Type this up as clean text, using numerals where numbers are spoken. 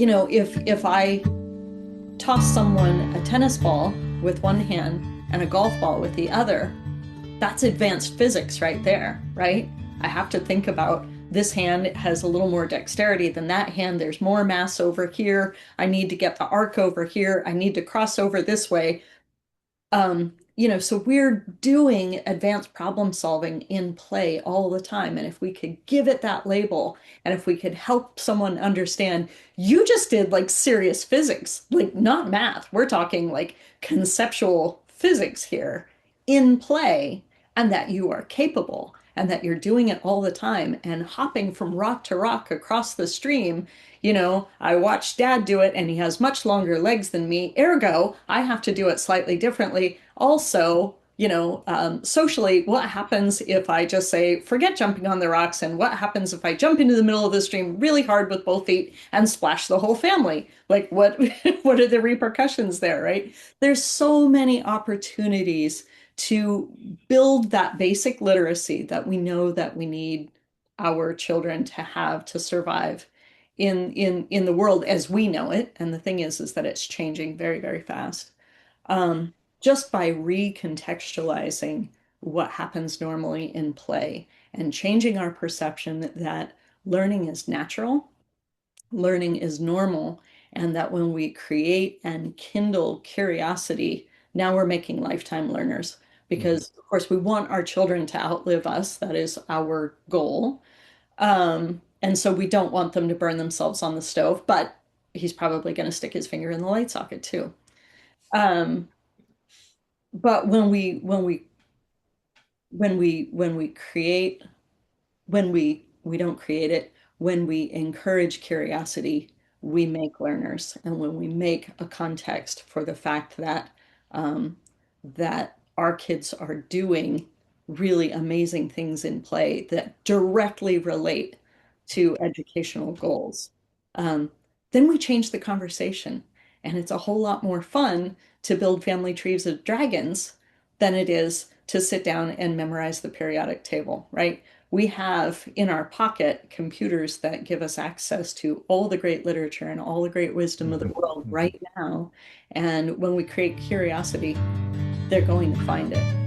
if I toss someone a tennis ball with one hand and a golf ball with the other, that's advanced physics right there, right? I have to think about this hand has a little more dexterity than that hand. There's more mass over here. I need to get the arc over here. I need to cross over this way. So we're doing advanced problem solving in play all the time. And if we could give it that label, and if we could help someone understand, you just did like serious physics, like not math. We're talking like conceptual physics here in play, and that you are capable and that you're doing it all the time and hopping from rock to rock across the stream. I watched dad do it and he has much longer legs than me. Ergo, I have to do it slightly differently. Also, socially, what happens if I just say, forget jumping on the rocks? And what happens if I jump into the middle of the stream really hard with both feet and splash the whole family? Like, what, what are the repercussions there, right? There's so many opportunities to build that basic literacy that we know that we need our children to have to survive in the world as we know it. And the thing is that it's changing very, very fast. Just by recontextualizing what happens normally in play and changing our perception that learning is natural, learning is normal, and that when we create and kindle curiosity, now we're making lifetime learners. Because, of course, we want our children to outlive us. That is our goal. And so we don't want them to burn themselves on the stove, but he's probably going to stick his finger in the light socket too. Um, but when we create, we don't create it, when we encourage curiosity, we make learners. And when we make a context for the fact that our kids are doing really amazing things in play that directly relate to educational goals, um, then we change the conversation. And it's a whole lot more fun to build family trees of dragons than it is to sit down and memorize the periodic table, right? We have in our pocket computers that give us access to all the great literature and all the great wisdom of the world Mhm. right now. And when we create curiosity, they're going to find it.